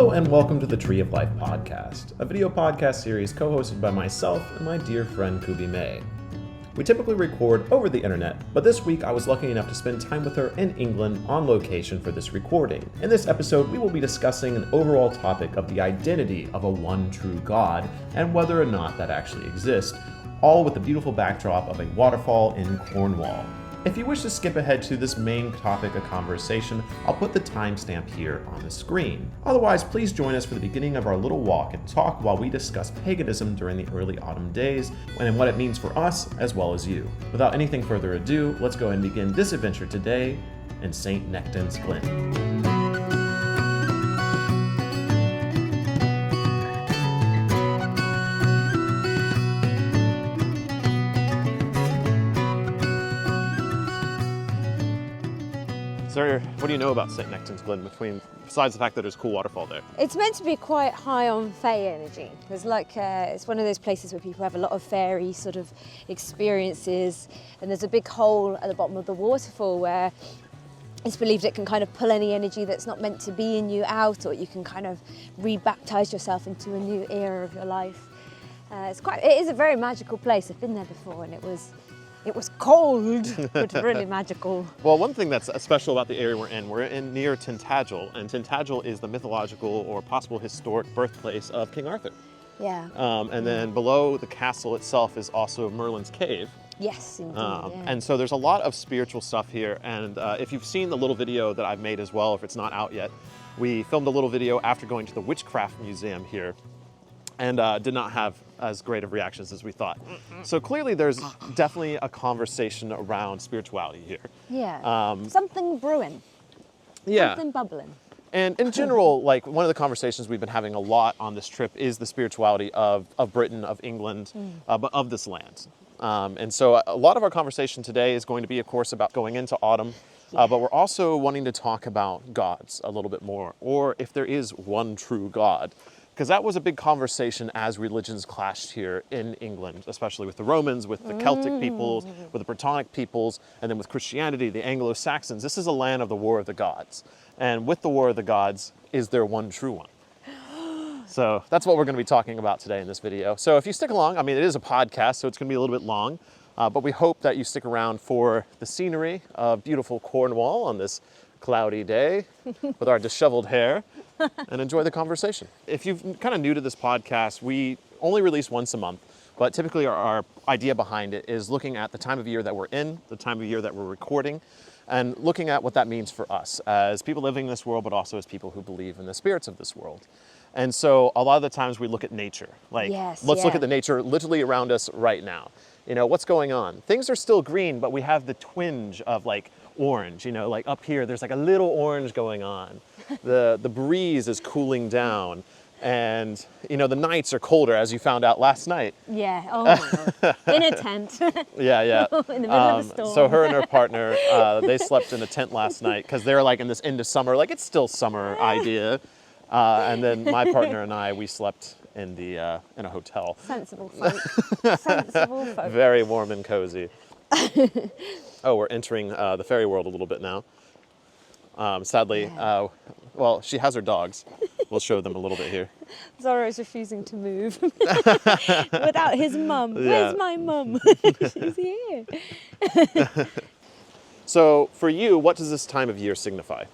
Hello and welcome to the Tree of Life podcast, a video podcast series co-hosted by myself and my dear friend Kubi May. We typically record over the internet, but this week I was lucky enough to spend time with her in England on location for this recording. In this episode, we will be discussing an overall topic of the identity of a one true God and whether or not that actually exists, all with the beautiful backdrop of a waterfall in Cornwall. If you wish to skip ahead to this main topic of conversation, I'll put the timestamp here on the screen. Otherwise, please join us for the beginning of our little walk and talk while we discuss paganism during the early autumn days and what it means for us as well as you. Without anything further ado, let's go and begin this adventure today in St. Nectan's Glen. Sir, what do you know about St. Nectan's Glen besides the fact that there's a cool waterfall there? It's meant to be quite high on fae energy. There's it's one of those places where people have a lot of fairy sort of experiences, and there's a big hole at the bottom of the waterfall where it's believed it can kind of pull any energy that's not meant to be in you out, or you can kind of rebaptize yourself into a new era of your life. It is a very magical place. I've been there before, and it was cold, but really magical. Well, one thing that's special about the area we're in near Tintagel, and Tintagel is the mythological or possible historic birthplace of King Arthur. Yeah. And then below the castle itself is also Merlin's Cave. Yes, indeed. And so there's a lot of spiritual stuff here, and if you've seen the little video that I've made as well, if it's not out yet, we filmed a little video after going to the Witchcraft Museum here, and did not have as great of reactions as we thought. So clearly there's definitely a conversation around spirituality here. Yeah, something brewing. Yeah. Something bubbling. And in general, like one of the conversations we've been having a lot on this trip is the spirituality of Britain, of England, but of this land. And so a lot of our conversation today is going to be, of course, about going into autumn, but we're also wanting to talk about gods a little bit more, or if there is one true God. Because that was a big conversation as religions clashed here in England, especially with the Romans, with the Celtic peoples, with the Brittonic peoples, and then with Christianity, the Anglo-Saxons. This is a land of the war of the gods. And with the war of the gods, is there one true one? So that's what we're going to be talking about today in this video. So if you stick along, I mean, it is a podcast, so it's going to be a little bit long, but we hope that you stick around for the scenery of beautiful Cornwall on this cloudy day with our disheveled hair, and enjoy the conversation. If you're kind of new to this podcast, we only release once a month, but typically our idea behind it is looking at the time of year that we're in, the time of year that we're recording, and looking at what that means for us as people living in this world, but also as people who believe in the spirits of this world. And so a lot of the times we look at nature, let's look at the nature literally around us right now. You know, what's going on? Things are still green, but we have the twinge of orange, you know, up here, there's a little orange going on. The breeze is cooling down, and, you know, the nights are colder, as you found out last night. Yeah, oh my God. In a tent. Yeah. In the middle of a storm. So her and her partner, they slept in a tent last night, because they're in this end of summer, it's still summer idea. And then my partner and I, we slept in a hotel. Sensible folk. Sensible folk. Very warm and cozy. Oh, we're entering the fairy world a little bit now. Sadly, well, she has her dogs. We'll show them a little bit here. Zorro's refusing to move without his mum. Yeah. Where's my mum? She's here. So for you, what does this time of year signify?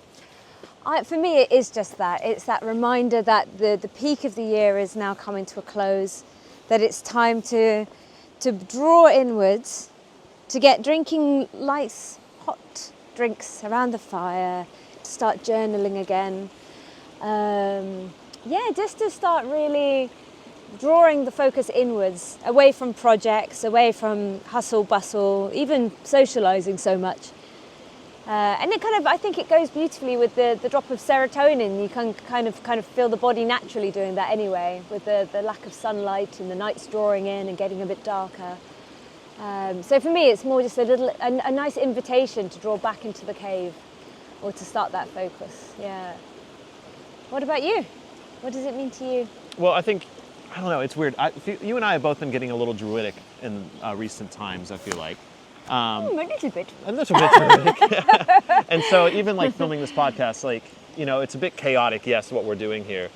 For me, it is just that. It's that reminder that the peak of the year is now coming to a close, that it's time to draw inwards, to get drinking nice hot drinks around the fire, to start journaling again. Just to start really drawing the focus inwards, away from projects, away from hustle bustle, even socializing so much. And it I think it goes beautifully with the drop of serotonin. You can kind of feel the body naturally doing that anyway, with the lack of sunlight and the nights drawing in and getting a bit darker. So for me, it's more just a nice invitation to draw back into the cave, or to start that focus. Yeah. What about you? What does it mean to you? Well, I don't know, it's weird. You and I have both been getting a little druidic in recent times, I feel like. A little bit. A little bit terrific. And so even like filming this podcast, like, it's a bit chaotic, yes, what we're doing here.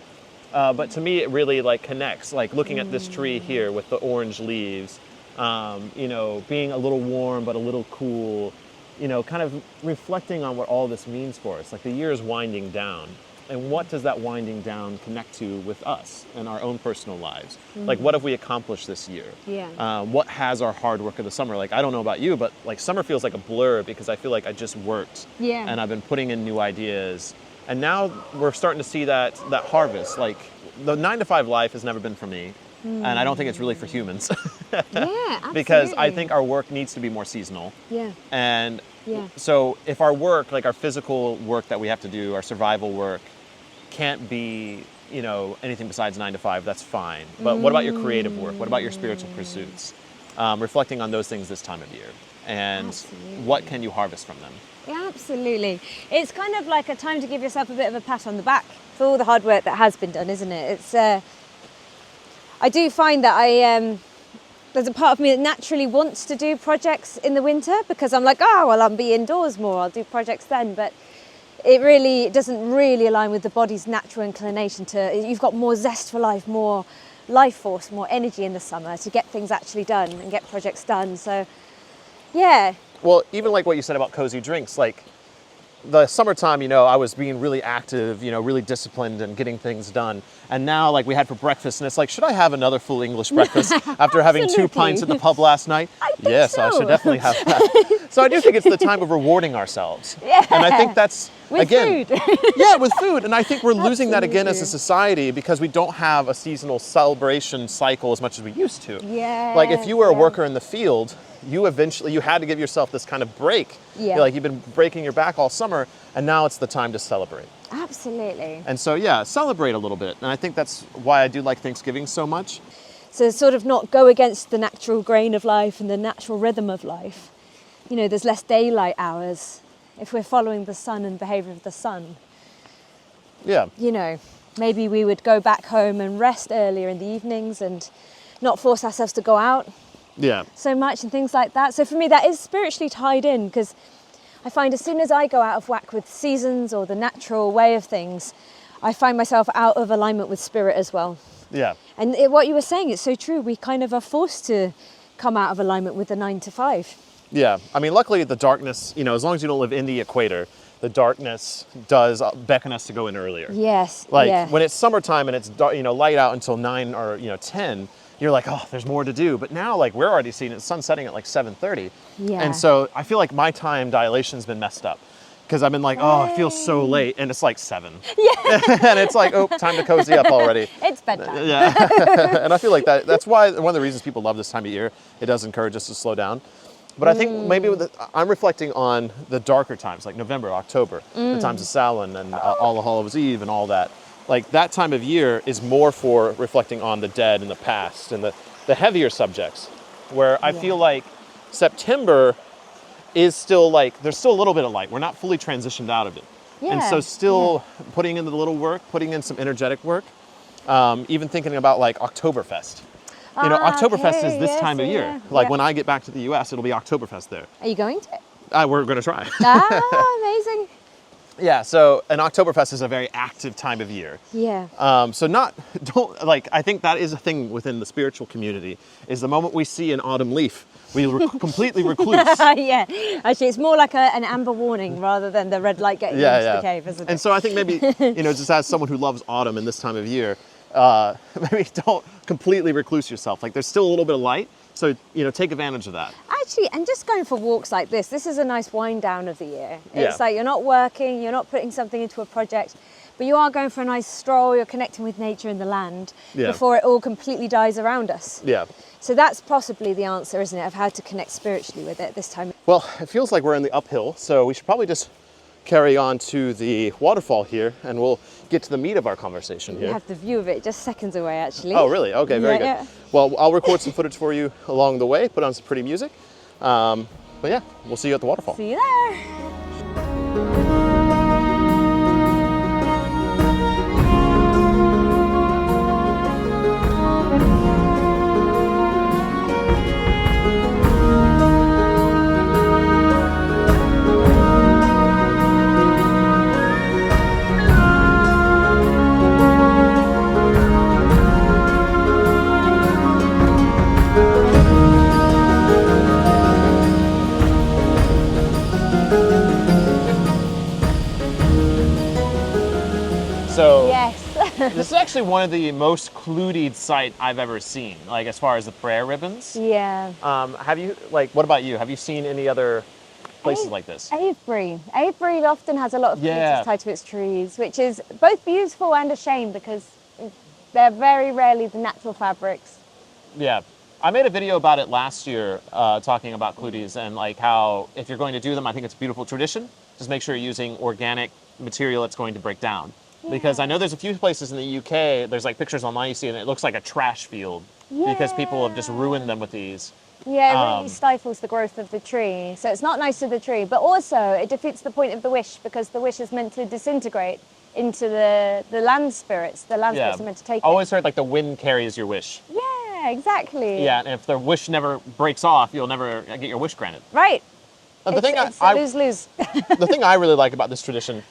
But to me, it really like connects, like looking at this tree here with the orange leaves, being a little warm but a little cool, kind of reflecting on what all this means for us. Like the year is winding down. And what does that winding down connect to with us and our own personal lives? Like, what have we accomplished this year? Yeah. What has our hard work of the summer? Like, I don't know about you, but like summer feels like a blur because I feel like I just worked. Yeah. And I've been putting in new ideas. And now we're starting to see that harvest. Like, the 9-to-5 life has never been for me. And I don't think it's really for humans. Yeah, absolutely. Because I think our work needs to be more seasonal. Yeah. And Yeah. so if our work, like our physical work that we have to do, our survival work, can't be, anything besides 9 to 5, that's fine. But what about your creative work? What about your spiritual pursuits? Reflecting on those things this time of year. And Absolutely. what can you harvest from them? Yeah, absolutely. It's kind of like a time to give yourself a bit of a pat on the back for all the hard work that has been done, isn't it? It's. I do find that there's a part of me that naturally wants to do projects in the winter because I'm like, I'll be indoors more. I'll do projects then, but it doesn't really align with the body's natural inclination to. You've got more zest for life, more life force, more energy in the summer to get things actually done and get projects done. So, yeah. Well, even like what you said about cozy drinks, like the summertime, I was being really active, really disciplined and getting things done. And now, like we had for breakfast, and it's like, should I have another full English breakfast after having 2 pints at the pub last night? Yes, I should definitely have that. So I do think it's the time of rewarding ourselves. Yeah. And I think that's, With again, food. yeah, with food. And I think we're losing that again as a Absolutely. society because we don't have a seasonal celebration cycle as much as we used to. Yeah. Like if you were a yeah. worker in the field, you had to give yourself this kind of break. Yeah. Like you've been breaking your back all summer, and now it's the time to celebrate. Absolutely. And so, yeah, celebrate a little bit. And I think that's why I do like Thanksgiving so much. So sort of not go against the natural grain of life and the natural rhythm of life. There's less daylight hours if we're following the sun and behavior of the sun. Yeah. Maybe we would go back home and rest earlier in the evenings and not force ourselves to go out Yeah. so much and things like that. So for me, that is spiritually tied in because I find as soon as I go out of whack with seasons or the natural way of things, I find myself out of alignment with spirit as well. Yeah. And what you were saying, it's so true. We kind of are forced to come out of alignment with the 9 to 5. Yeah. I mean, luckily the darkness, as long as you don't live in the equator, the darkness does beckon us to go in earlier. Yes. Like yeah. when it's summertime and it's dark, light out until 9 or 10, you're like, oh, there's more to do. But now, like, we're already seeing it, sun setting at like 7:30. Yeah. And so I feel like my time dilation's been messed up because I've been like, oh, it feels so late, and it's like 7. Yeah. And it's like, oh, time to cozy up already. It's bedtime. Yeah. And I feel like that's why one of the reasons people love this time of year. It does encourage us to slow down. But I think maybe I'm reflecting on the darker times, like November, October, the times of Samhain and All Hallows Eve and all that. Like that time of year is more for reflecting on the dead and the past and the heavier subjects, where I feel like September is still like, there's still a little bit of light. We're not fully transitioned out of it. And so still putting in the little work, putting in some energetic work, even thinking about like Oktoberfest. Oktoberfest is this time of year. Like when I get back to the US, it'll be Oktoberfest there. Are you going to? We're going to try. Amazing. Yeah, so an Oktoberfest is a very active time of year. Yeah. I think that is a thing within the spiritual community, is the moment we see an autumn leaf, we completely recluse. Yeah. Actually, it's more like an amber warning rather than the red light getting into the cave, isn't it? And so I think maybe, just as someone who loves autumn in this time of year, maybe don't completely recluse yourself. Like there's still a little bit of light, so take advantage of that. Actually, and just going for walks like this is a nice wind down of the year. Yeah. It's like you're not working, you're not putting something into a project, but you are going for a nice stroll, you're connecting with nature and the land before it all completely dies around us. Yeah. So that's possibly the answer, isn't it, of how to connect spiritually with it this time. Well, it feels like we're in the uphill, so we should probably just carry on to the waterfall here, and we'll get to the meat of our conversation You here. have the view of it just seconds away, actually. Oh, really? Okay, very good. Yeah. Well, I'll record some footage for you along the way, put on some pretty music. But yeah, we'll see you at the waterfall. See you there. So Yes. this is actually one of the most clued site I've ever seen, like as far as the prayer ribbons. Yeah. Have you, like, what about you? Have you seen any other places like this? Avebury. Avebury often has a lot of Yeah. features tied to its trees, which is both beautiful and a shame because they're very rarely the natural fabrics. Yeah. I made a video about it last year, talking about Cluties and like how if you're going to do them, I think it's a beautiful tradition. Just make sure you're using organic material that's going to break down. Because I know there's a few places in the UK, there's like pictures online you see, and it looks like a trash field because people have just ruined them with these. Yeah, it really stifles the growth of the tree. So it's not nice to the tree, but also it defeats the point of the wish because the wish is meant to disintegrate into the land spirits. The land spirits are meant to take I always heard like the wind carries your wish. it. Yeah, exactly. Yeah, and if the wish never breaks off, you'll never get your wish granted. Right. And the thing It's a lose-lose. the thing I really like about this tradition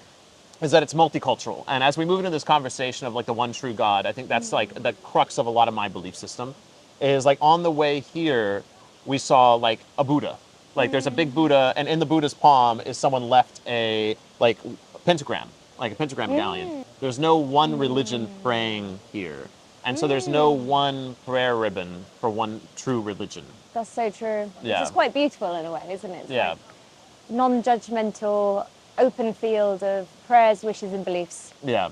is that it's multicultural. And as we move into this conversation of like the one true God, I think that's like the crux of a lot of my belief system. Is like on the way here, we saw like a Buddha. Like there's a big Buddha, and in the Buddha's palm is someone left a like pentagram, like a pentagram galleon. There's no one religion praying here. And so there's no one prayer ribbon for one true religion. That's so true. Yeah. It's quite beautiful in a way, isn't it? It's Yeah. like non-judgmental, open field of prayers, wishes, and beliefs. Yeah.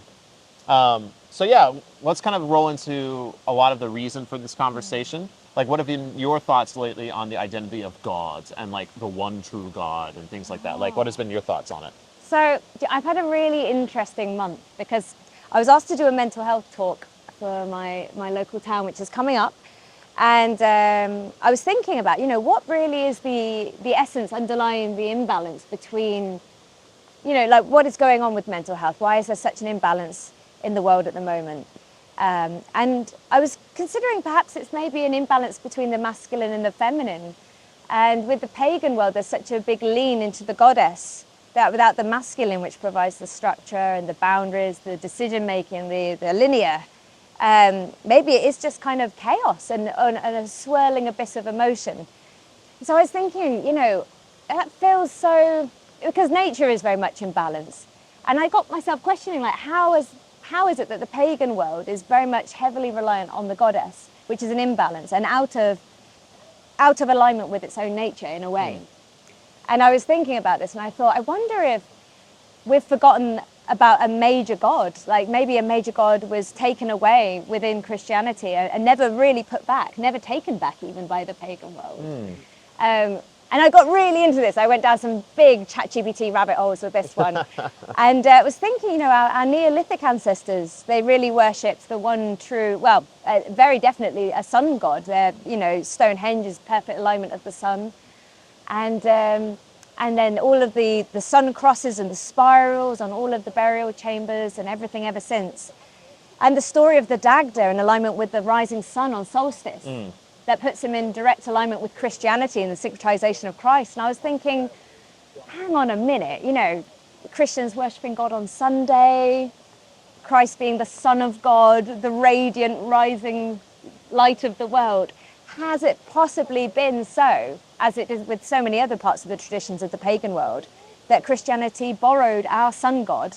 So yeah, let's kind of roll into a lot of the reason for this conversation. Like, what have been your thoughts lately on the identity of God and like the one true God and things like that? Like, what has been your thoughts on it? So I've had a really interesting month because I was asked to do a mental health talk for my local town, which is coming up. And I was thinking about, what really is the essence underlying the imbalance between, like what is going on with mental health? Why is there such an imbalance in the world at the moment? And I was considering perhaps it's maybe an imbalance between the masculine and the feminine. And with the pagan world, there's such a big lean into the goddess that without the masculine, which provides the structure and the boundaries, the decision-making, the linear, maybe it is just kind of chaos and a swirling abyss of emotion. So I was thinking, that feels so, because nature is very much in balance. And I got myself questioning, like, how is it that the pagan world is very much heavily reliant on the goddess, which is an imbalance and out of alignment with its own nature in a way. And I was thinking about this and I thought, I wonder if we've forgotten about a major god, like maybe a major god was taken away within Christianity and never really put back, never taken back even by the pagan world. And I got really into this. I went down some big ChatGPT rabbit holes with this one. And was thinking, our Neolithic ancestors, they really worshipped the one true, very definitely a sun god. They're, Stonehenge is perfect alignment of the sun. And then all of the sun crosses and the spirals on all of the burial chambers and everything ever since. And the story of the Dagda in alignment with the rising sun on solstice. That puts him in direct alignment with Christianity and the syncretization of Christ. And I was thinking, hang on a minute, Christians worshipping God on Sunday, Christ being the Son of God, the radiant rising light of the world. Has it possibly been so, as it is with so many other parts of the traditions of the pagan world, that Christianity borrowed our sun god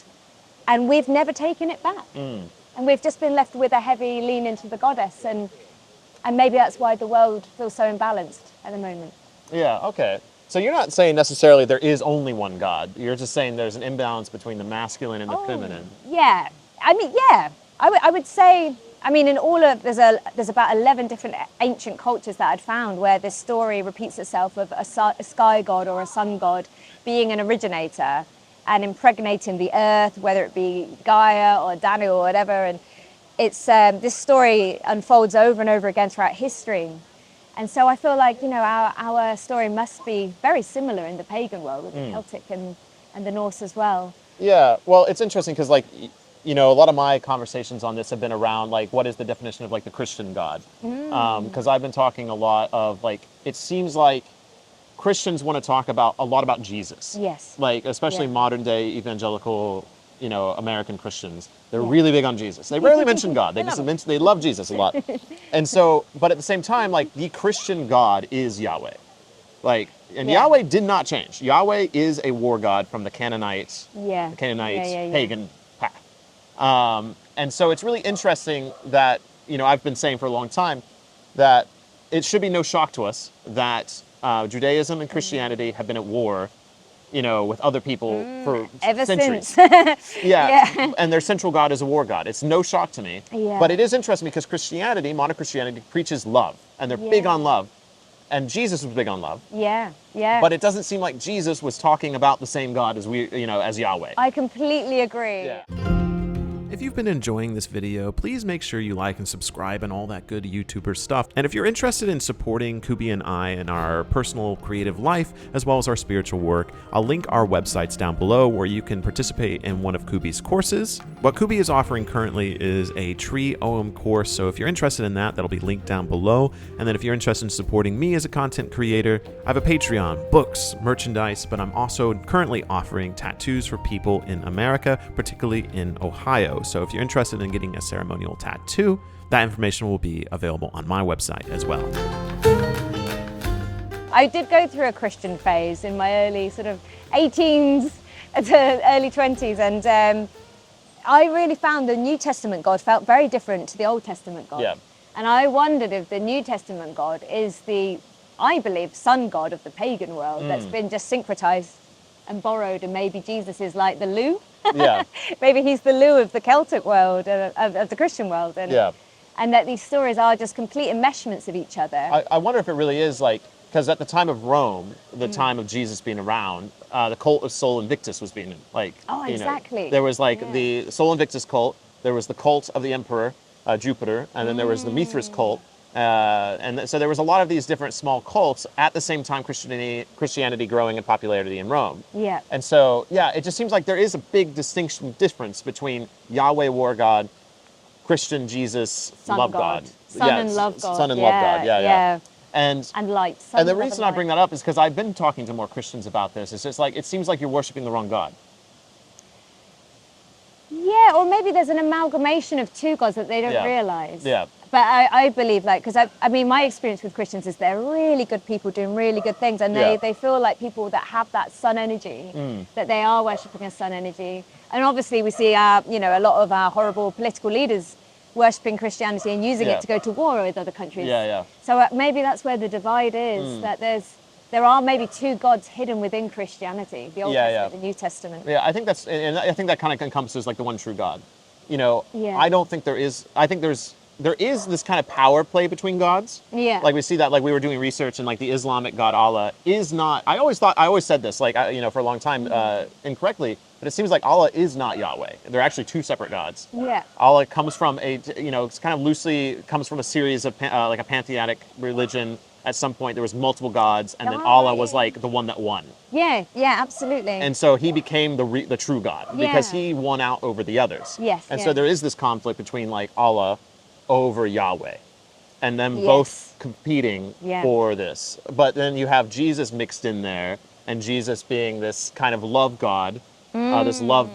and we've never taken it back? And we've just been left with a heavy lean into the goddess, and maybe that's why the world feels so imbalanced at the moment. Yeah, okay. So you're not saying necessarily there is only one God. You're just saying there's an imbalance between the masculine and the feminine. Yeah. I would say, in all of, there's about 11 different ancient cultures that I'd found where this story repeats itself of a sky god or a sun god being an originator and impregnating the earth, whether it be Gaia or Danu or whatever. And it's this story unfolds over and over again throughout history. And so I feel like, our story must be very similar in the pagan world with the Celtic and the Norse as well. Yeah, well, it's interesting because, a lot of my conversations on this have been around, like, what is the definition of, like, the Christian God? Because I've been talking a lot of, like, it seems like Christians want to talk a lot about Jesus. Yes. Like, especially modern day evangelical, American Christians. They're really big on Jesus. They rarely mention God. They love Jesus a lot. And so, but at the same time, like, the Christian God is Yahweh. Like, and Yahweh did not change. Yahweh is a war god from the Canaanite pagan path. And so it's really interesting that, I've been saying for a long time that it should be no shock to us that Judaism and Christianity have been at war, with other people for Ever centuries. since. Yeah. And their central god is a war god. It's no shock to me. Yeah. But it is interesting because Christianity, modern Christianity, preaches love. And they're big on love. And Jesus was big on love. Yeah, yeah. But it doesn't seem like Jesus was talking about the same God as as Yahweh. I completely agree. Yeah. If you've been enjoying this video, please make sure you like and subscribe and all that good YouTuber stuff. And if you're interested in supporting Kubi and I in our personal creative life, as well as our spiritual work, I'll link our websites down below where you can participate in one of Kubi's courses. What Kubi is offering currently is a Tree OM course, so if you're interested in that, that'll be linked down below. And then if you're interested in supporting me as a content creator, I have a Patreon, books, merchandise, but I'm also currently offering tattoos for people in America, particularly in Ohio. So if you're interested in getting a ceremonial tattoo, that information will be available on my website as well. I did go through a Christian phase in my early sort of 18s to early 20s, and I really found the New Testament God felt very different to the Old Testament God. Yeah. And I wondered if the New Testament God is I believe, sun god of the pagan world that's been just syncretized and borrowed, and maybe Jesus is like the Lu. Yeah. Maybe he's the Lu of the Celtic world, of the Christian world, and that these stories are just complete enmeshments of each other. I wonder if it really is because at the time of Rome, the time of Jesus being around, the cult of Sol Invictus was being Oh, exactly. There was the Sol Invictus cult, there was the cult of the emperor, Jupiter, and then there was the Mithras cult. So there was a lot of these different small cults at the same time Christianity growing in popularity in Rome. Yeah. And so, it just seems like there is a big difference between Yahweh war God, Christian Jesus Sun love God. God. Sun and love God. Sun and love God. Yeah. And light. And the reason I bring that up is because I've been talking to more Christians about this. It's just it seems like you're worshiping the wrong God. Yeah, or maybe there's an amalgamation of two gods that they don't realize. Yeah. But I believe, because I mean, my experience with Christians is they're really good people doing really good things, and they feel like people that have that sun energy, that they are worshipping a sun energy. And obviously we see a lot of our horrible political leaders worshipping Christianity and using it to go to war with other countries. Yeah. So maybe that's where the divide is, that there are maybe two gods hidden within Christianity, the Old Testament, the New Testament. Yeah, I think I think that kind of encompasses the one true God. Yeah. I don't think there is. I think there is this kind of power play between gods. Yeah. We see that, we were doing research, and the Islamic god Allah is not. I always said this, for a long time, incorrectly, but it seems like Allah is not Yahweh. They're actually two separate gods. Yeah. Allah comes from it's kind of loosely comes from a series of a pantheistic religion. At some point, there was multiple gods, and then Allah was the one that won. Yeah, absolutely. And so he became the true God because he won out over the others. Yes. And so there is this conflict between Allah over Yahweh, and them both competing for this. But then you have Jesus mixed in there, and Jesus being this kind of love God, this love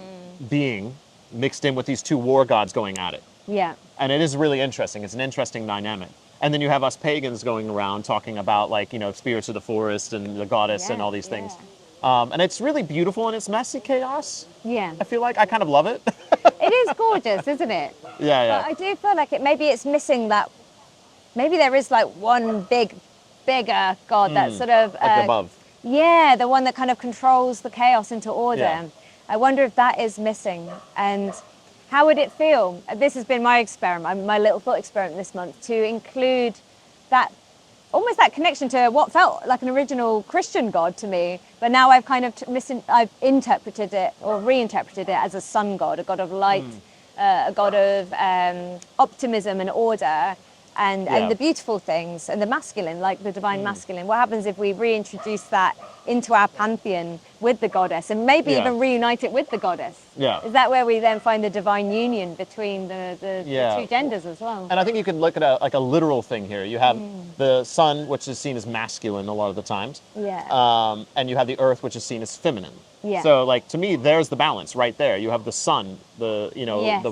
being mixed in with these two war gods going at it. Yeah. And it is really interesting. It's an interesting dynamic. And then you have us pagans going around talking about spirits of the forest and the goddess and all these things. And it's really beautiful in its messy chaos. Yeah. I feel like I kind of love it. It is gorgeous, isn't it? Yeah. But I do feel like maybe it's missing that. Maybe there is one bigger God that's sort of above. Yeah, the one that kind of controls the chaos into order. Yeah. I wonder if that is missing, and how would it feel? This has been my experiment, my little thought experiment this month, to include that, almost that connection to what felt like an original Christian God to me, but now I've kind of I've interpreted it or reinterpreted it as a sun god, a god of light, a god of optimism and order, and the beautiful things, and the masculine, like the divine masculine. What happens if we reintroduce that into our pantheon with the goddess, and maybe even reunite it with the goddess? Yeah. Is that where we then find the divine union between the two genders as well? And I think you can look at a literal thing here. You have the sun, which is seen as masculine a lot of the times. Yeah. And you have the earth, which is seen as feminine. Yeah. So to me, there's the balance right there. You have the sun, the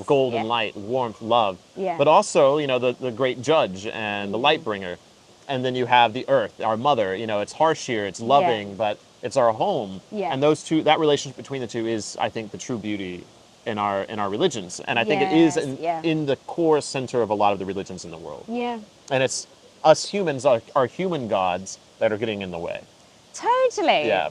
golden light, warmth, love. Yeah. But also, the great judge and the light bringer. And then you have the earth, our mother. It's harsh here, it's loving, but it's our home. Yeah. And that relationship between the two is, I think, the true beauty in our religions, and I think it is Yes, yeah. in the core center of a lot of the religions in the world. Yeah. And it's us humans, our human gods, that are getting in the way. Totally. Yeah.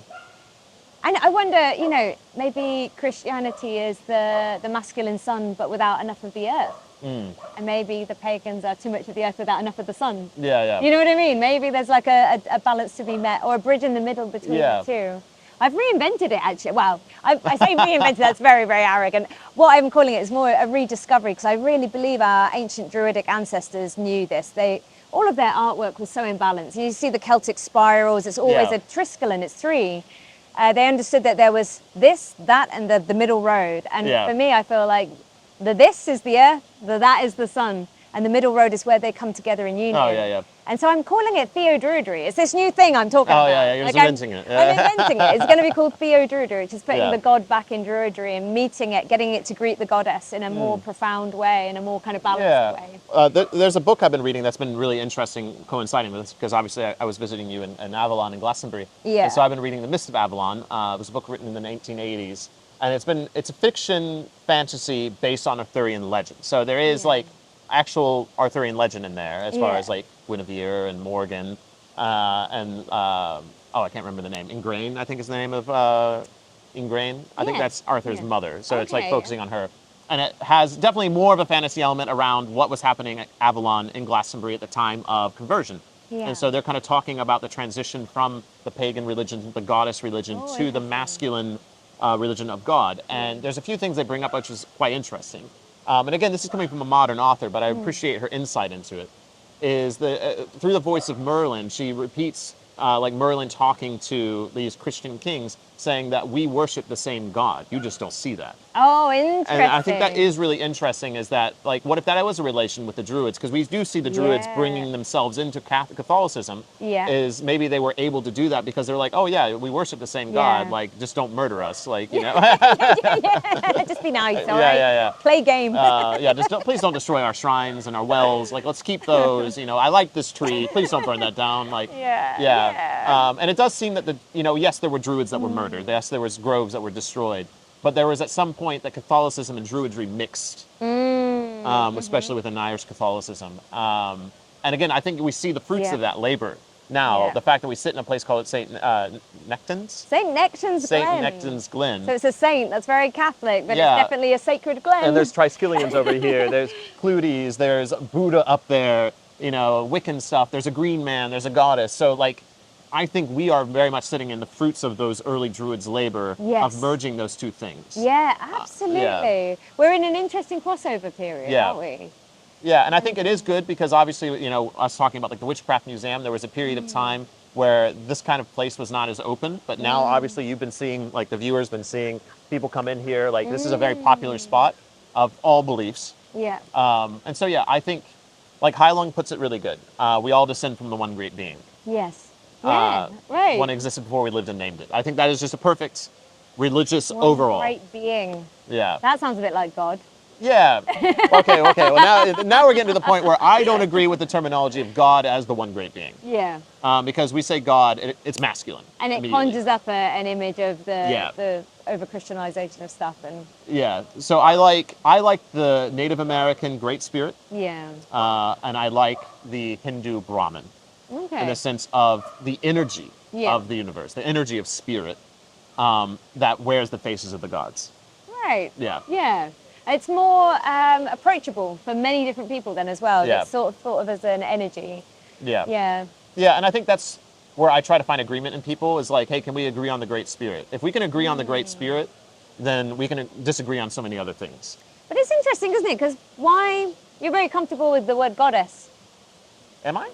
And I wonder, you know, maybe Christianity is the masculine sun, but without enough of the earth. And maybe the pagans are too much of the earth without enough of the sun. Yeah, yeah. You know what I mean? Maybe there's like a balance to be met, or a bridge in the middle between Yeah. the two. I've reinvented it actually. Well, I say reinvented, that's very, very arrogant. What I'm calling it is more a rediscovery, because I really believe our ancient druidic ancestors knew this. All of their artwork was so in balance. You see the Celtic spirals, it's always Yeah. a triskelon, it's three. They understood that there was this, that, and the middle road. And Yeah. for me, I feel like the this is the earth, the that is the sun, and the middle road is where they come together in union. Oh, yeah, yeah. And so I'm calling it Theodruidery. It's this new thing I'm talking Oh, about. yeah, yeah, you're Like, inventing it. I'm inventing it. It's going to be called Theodruidery, which is putting Yeah. the god back in Druidry and meeting it, getting it to greet the goddess in a more profound way, in a more kind of balanced way. There's a book I've been reading that's been really interesting, coinciding with this, because obviously I was visiting you in Avalon in Glastonbury. Yeah. And so I've been reading The Mist of Avalon. It was a book written in the 1980s, and it's a fiction fantasy based on Arthurian legend. So there is like actual Arthurian legend in there, as far Yeah. as like Guinevere and Morgan, and I can't remember the name. Ingrain, I think is the name of Ingrain. I think Yeah. that's Arthur's Yeah. mother. So it's like Okay. focusing on her. And it has definitely more of a fantasy element around what was happening at Avalon in Glastonbury at the time of conversion. Yeah. And so they're kind of talking about the transition from the pagan religion, the goddess religion, Oh, to the interesting. masculine religion of God. And there's a few things they bring up which is quite interesting. And again, this is coming from a modern author, but I appreciate her insight into it. Is through the voice of Merlin, she repeats like Merlin talking to these Christian kings, saying that we worship the same God. You just don't see that. Oh, interesting. And I think that is really interesting, is that, like, what if that was a relation with the Druids? Because we do see the Druids Yeah. bringing themselves into Catholicism. Yeah. Is maybe they were able to do that because they're like, oh, yeah, we worship the same Yeah. God. Like, just don't murder us. Like, you know? yeah, just be nice, all right? yeah. Play game. Yeah, please don't destroy our shrines and our wells. Like, let's keep those. You know, I like this tree. Please don't burn that down. Like, Yeah. and it does seem that yes, there were Druids that were murdered. Yes, there was groves that were destroyed. But there was at some point that Catholicism and Druidry mixed, especially within Irish Catholicism. And again, I think we see the fruits Yeah. of that labor now. Yeah. The fact that we sit in a place called St. Nectans? St. Nectan's St. Glen. Nectan's Glen. So it's a saint. That's very Catholic, but Yeah. it's definitely a sacred glen. And there's Triskelions over here. There's Clutes. There's Buddha up there. You know, Wiccan stuff. There's a green man. There's a goddess. So, like, I think we are very much sitting in the fruits of those early Druids' labor Yes. of merging those two things. Yeah, absolutely. We're in an interesting crossover period, Yeah. aren't we? Yeah, and I think it is good because obviously, you know, us talking about like the Witchcraft Museum, there was a period of time where this kind of place was not as open, but now obviously you've been seeing, like the viewers been seeing people come in here, like this is a very popular spot of all beliefs. Yeah. And so, yeah, I think, like Heilung puts it really good. We all descend from the one great being. Yes. Yeah, right. One existed before we lived and named it. I think that is just a perfect religious One overall. great being. Yeah. That sounds a bit like God. Yeah. Okay. Well, now we're getting to the point where I don't agree with the terminology of God as the one great being. Yeah. Because we say God, it's masculine. And it immediately. conjures up an image of Yeah. the over-Christianization of stuff. And Yeah. So I like the Native American Great Spirit, yeah. and I like the Hindu Brahman Okay. in the sense of the energy Yeah. of the universe, the energy of spirit that wears the faces of the gods. Right. Yeah. Yeah. It's more approachable for many different people then as well. Yeah. It's sort of thought of as an energy. Yeah. Yeah. Yeah, and I think that's where I try to find agreement in people is like, hey, can we agree on the Great Spirit? If we can agree on the Great Spirit, then we can disagree on so many other things. But it's interesting, isn't it? Because why, you're very comfortable with the word goddess, Am I?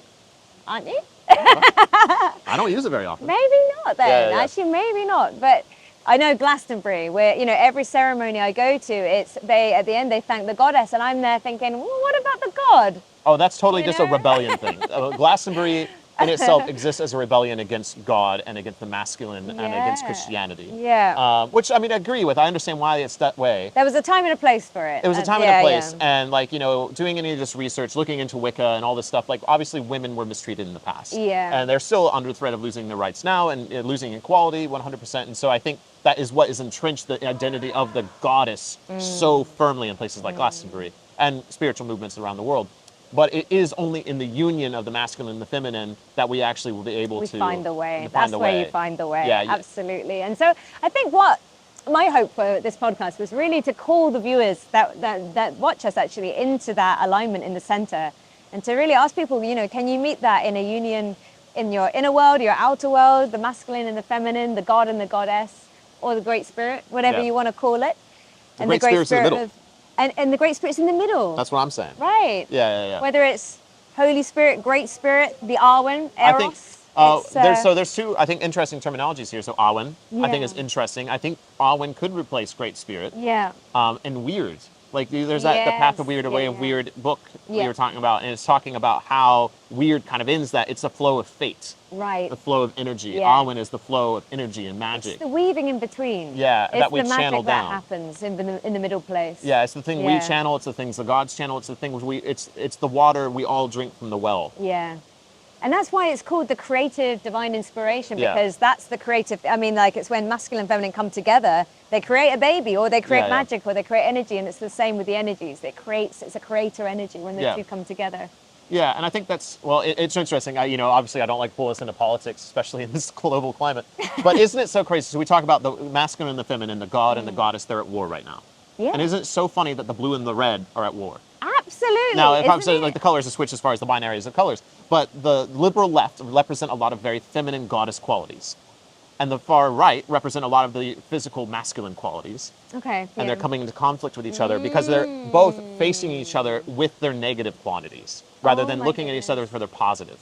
aren't you? I don't use it very often. Maybe not then. Yeah. Actually, maybe not. But I know Glastonbury, where, you know, every ceremony I go to, they at the end they thank the goddess, and I'm there thinking, well, what about the god? Oh, that's totally You just know? a rebellion thing. Glastonbury, in itself exists as a rebellion against God and against the masculine and against Yeah. Christianity. Yeah. Which, I mean, I agree with. I understand why it's that way. There was a time and a place for it. It was a time yeah, and a place. yeah. And, like, you know, doing any of this research, looking into Wicca and all this stuff, like, obviously women were mistreated in the past. Yeah. And they're still under threat of losing their rights now and losing equality 100%. And so I think that is what is entrenched the identity of the goddess so firmly in places like Glastonbury and spiritual movements around the world. But it is only in the union of the masculine and the feminine that we actually will be able We to find the way. to find That's the where way. you find the way. Yeah, yeah. Absolutely. And so I think what my hope for this podcast was really to call the viewers that watch us actually into that alignment in the center, and to really ask people, you know, can you meet that in a union in your inner world, your outer world, the masculine and the feminine, the God and the goddess, or the Great Spirit, whatever Yeah. you want to call it. The Great Spirit's in the middle. And the Great Spirit's in the middle. That's what I'm saying. right. Yeah. Whether it's Holy Spirit, Great Spirit, the Arwen, Eros. I think it's, there's two, I think, interesting terminologies here. So Awen, I think Yeah. is interesting. I think Awen could replace Great Spirit. yeah. And weird. Like there's that the Path of Weird, a Way of yeah. Weird book we Yeah. were talking about, and it's talking about how weird kind of ends that it's the flow of fate, Right. the flow of energy. Yeah. Awen is the flow of energy and magic. It's the weaving in between. Yeah, it's that we the magic channel that down. happens in the middle place. Yeah, it's the thing we Yeah. channel. It's the things the gods channel. It's the things it's the water we all drink from the well. Yeah. And that's why it's called the creative divine inspiration, Yeah. because that's the creative, I mean, like it's when masculine and feminine come together, they create a baby or they create Yeah, yeah. magic or they create energy, and it's the same with the energies. It's a creator energy when the Yeah. two come together. Yeah, and I think that's it's interesting. Obviously, I don't like to pull us into politics, especially in this global climate. But isn't it so crazy? So we talk about the masculine and the feminine, the god and the goddess. They're at war right now. Yeah. And isn't it so funny that the blue and the red are at war? Absolutely. Now, if I'm isn't saying it? like the colors are switched as far as the binaries of colors, but the liberal left represent a lot of very feminine goddess qualities, and the far right represent a lot of the physical masculine qualities. Okay. And yeah. they're coming into conflict with each other because they're both facing each other with their negative qualities rather Oh than my looking at each other for their positive.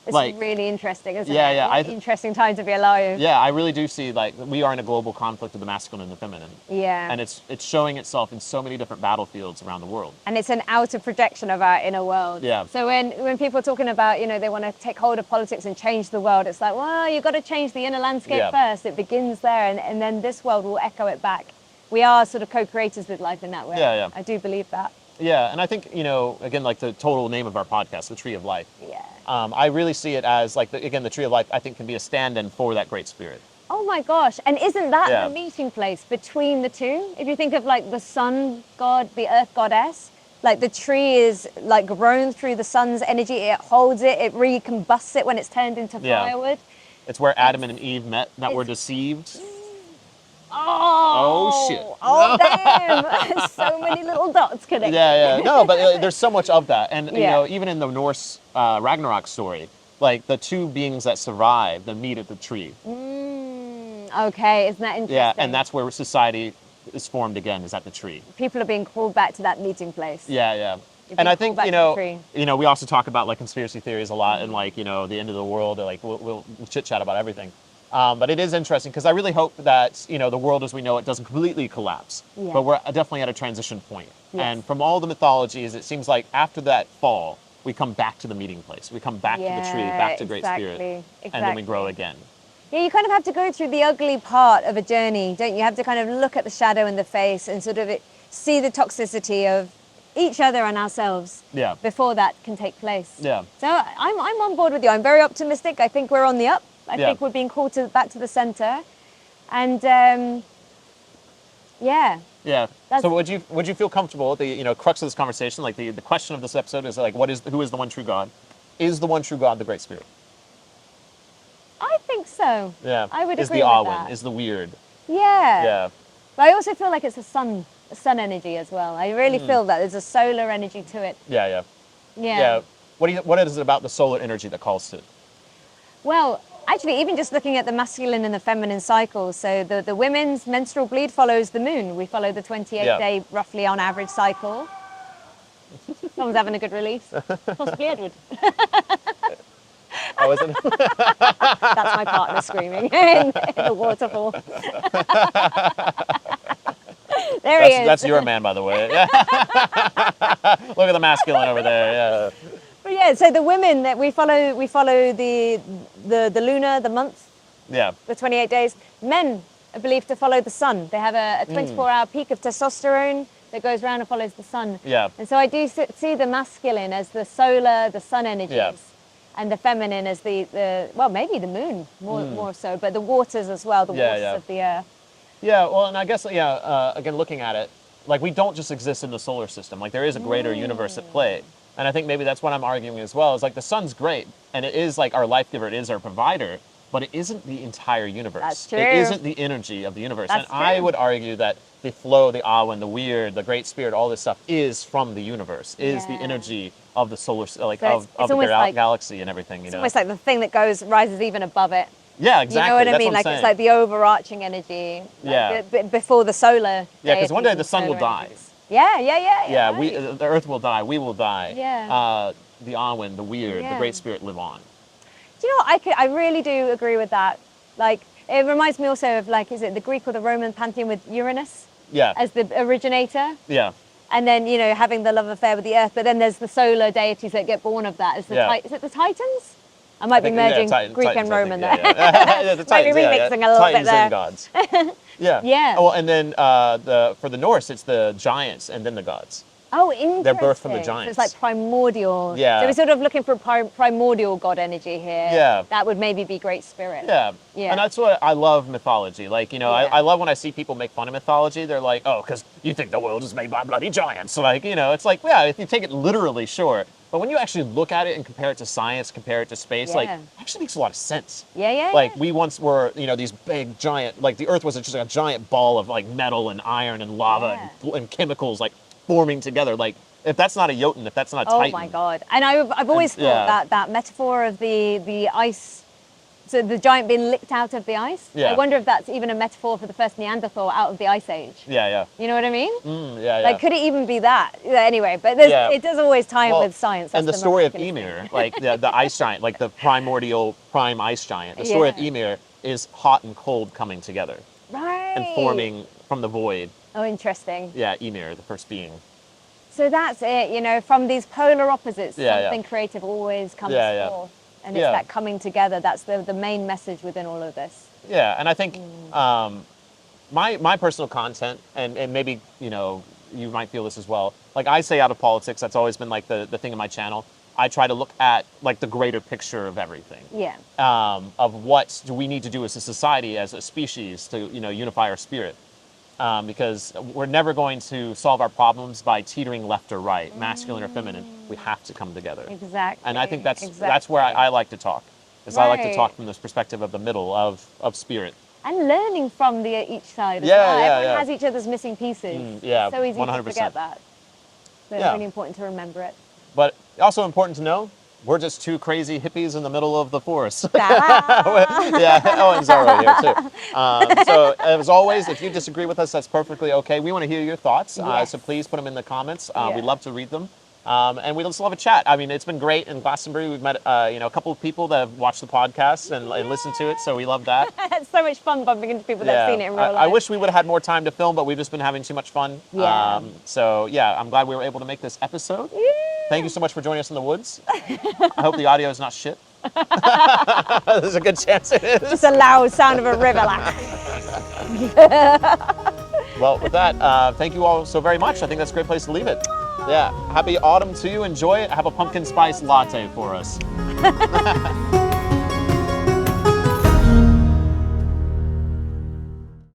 It's like- really interesting, isn't Yeah, it? yeah, What interesting time to be alive. Yeah, I really do see like we are in a global conflict of the masculine and the feminine. Yeah. And it's showing itself in so many different battlefields around the world. And it's an outer projection of our inner world. Yeah. So when people are talking about, you know, they want to take hold of politics and change the world, it's like, well, you've got to change the inner landscape Yeah. first. It begins there, and then this world will echo it back. We are sort of co-creators with life in that way. Yeah, yeah. I do believe that. Yeah, and I think, again, like the total name of our podcast, The Tree of Life. Yeah. I really see it as like, the Tree of Life, I think can be a stand-in for that Great Spirit. Oh my gosh. And isn't that Yeah. the meeting place between the two? If you think of like the sun god, the earth goddess, like the tree is like grown through the sun's energy. It holds it, it recombusts it when it's turned into Yeah. firewood. It's where Adam and Eve met, that were deceived. Oh, shit. Oh, damn. So many little dots connected. Yeah. No, but there's so much of that. And, Yeah. even in the Norse Ragnarok story, like the two beings that survive, the meet at the tree. Okay, isn't that interesting? Yeah, and that's where society is formed again, is at the tree. People are being called back to that meeting place. Yeah. You're And being I think, called back to the tree. we also talk about like conspiracy theories a lot and like, the end of the world, or like we'll chit chat about everything. But it is interesting because I really hope that, the world as we know it doesn't completely collapse. Yeah. But we're definitely at a transition point. Yes. And from all the mythologies, it seems like after that fall, we come back to the meeting place. We come back to the tree, back to Great Spirit. Exactly. And then we grow again. Yeah, you kind of have to go through the ugly part of a journey, don't you? You have to kind of look at the shadow in the face and sort of see the toxicity of each other and ourselves Yeah. before that can take place. Yeah. So I'm on board with you. I'm very optimistic. I think we're on the up. I Yeah. think we're being called back to the center. And yeah. Yeah. That's- So would you feel comfortable, the crux of this conversation, like the question of this episode is like, who is the one true God? Is the one true God the Great Spirit? I think so. Yeah. I would is agree the with Awen, that. is the weird. Yeah. Yeah. But I also feel like it's a sun energy as well. I really feel that there's a solar energy to it. Yeah. Yeah. Yeah. What is it about the solar energy that calls to it? Well, actually, even just looking at the masculine and the feminine cycles, so the women's menstrual bleed follows the moon. We follow the 28-day, roughly on average, cycle. Someone's having a good release. Possibly Edward. Oh, isn't it? That's my partner screaming in the waterfall. There he is. That's your man, by the way. Yeah. Look at the masculine over there. Yeah. But yeah, Yeah, so the women that we follow the lunar, the month, Yeah. the 28 days. Men are believed to follow the sun. They have a 24-hour peak of testosterone that goes around and follows the sun. Yeah. And so I do see the masculine as the solar, the sun energies, Yeah. and the feminine as the well, maybe the moon more so, but the waters as well, the waters of the earth. Yeah, well, and I guess, again, looking at it, like, we don't just exist in the solar system. Like, there is a greater universe at play. And I think maybe that's what I'm arguing as well, is like the sun's great, and it is like our life giver, it is our provider, but it isn't the entire universe. That's true. It isn't the energy of the universe. That's and I true. would argue that the flow, the awen, the weird, the great spirit, all this stuff is from the universe, is the Yeah. energy of the solar, like So of the almost like- galaxy and everything, you It's know? almost like the thing that rises even above it. Yeah, exactly. You know what I That's mean? I'm Like saying. it's like the overarching energy. Like Yeah. before the solar. Yeah, because one day deities the and sun will solar die. energies. Yeah. Yeah, right. the earth will die, we will die. Yeah. The awen, the weird, the Yeah. great spirit live on. Do you know what? I really do agree with that. Like, it reminds me also of, like, is it the Greek or the Roman pantheon with Uranus Yeah, as the originator? yeah. And then, you know, having the love affair with the earth, but then there's the solar deities that get born of that. Is Yeah. is it the Titans? I might be merging Greek Titans, and I Roman think, there. Yeah, the Might be Titans, yeah, remixing a little bit Titans there. and gods. Yeah. Yeah. Oh, and then for the Norse, it's the giants and then the gods. Oh, interesting. They're birthed from the So giants. it's like primordial. Yeah. So we're sort of looking for primordial god energy here. Yeah. That would maybe be great spirit. Yeah. Yeah. And that's what I love mythology. Like, you know, Yeah. I love when I see people make fun of mythology. They're like, oh, because you think the world is made by bloody giants. Like, you know, it's like, yeah, if you take it literally, sure. But when you actually look at it and compare it to science, compare it to space, like, Yeah. it actually makes a lot of sense. Yeah. Like, we once were, you know, these big giant, like, the Earth was just like a giant ball of, like, metal and iron and lava and chemicals, like, forming together. Like, if that's not a Jotun, if that's not a Oh Titan. my God. And I've always thought yeah. that metaphor of the ice, so the giant being licked out of the ice. Yeah. I wonder if that's even a metaphor for the first Neanderthal out of the ice age. Yeah. You know what I mean? Yeah. Like, could it even be that? Yeah, anyway, but Yeah. it does always tie in Well, with science. And the That's story of miraculous thing. Ymir, like the ice giant, like the primordial prime ice giant. The story of Yeah. Ymir is hot and cold coming together Right. and forming from the void. Oh, interesting. Yeah, Ymir, the first being. So that's it, you know, from these polar opposites, Yeah, yeah. something creative always comes Yeah. forth. And it's Yeah. that coming together, that's the main message within all of this. Yeah, and I think Mm. my personal content, and maybe, you know, you might feel this as well. Like, I say out of politics, that's always been like the thing of my channel. I try to look at like the greater picture of everything. Yeah. Of what do we need to do as a society, as a species, to, you know, unify our spirit. Because we're never going to solve our problems by teetering left or right, masculine or feminine. We have to come together. Exactly. And I think that's where I like to talk. Is I like to Right. talk from this perspective of the middle of spirit. And learning from each side as Yeah, well. yeah, Everyone yeah. has each other's missing pieces. yeah, It's so easy 100%. to forget that. So it's Yeah. really important to remember it. But also important to know, we're just two crazy hippies in the middle of the forest. Ta-da! Yeah, oh, and Zorro here too. So as always, if you disagree with us, that's perfectly okay. We want to hear your thoughts, Yes. so please put them in the comments. Yeah. We'd love to read them. And we'd just love a chat. I mean, it's been great in Glastonbury. We've met, you know, a couple of people that have watched the podcast and listened to it, so we love that. It's so much fun bumping into people that have seen it in real life. I wish we would have had more time to film, but we've just been having too much fun. Yeah. So yeah, I'm glad we were able to make this episode. Thank you so much for joining us in the woods. I hope the audio is not shit. There's a good chance it is. Just a loud sound of a river. Like, Well, with that, thank you all so very much. I think that's a great place to leave it. Yeah. Happy autumn to you. Enjoy it. Have a pumpkin spice latte for us.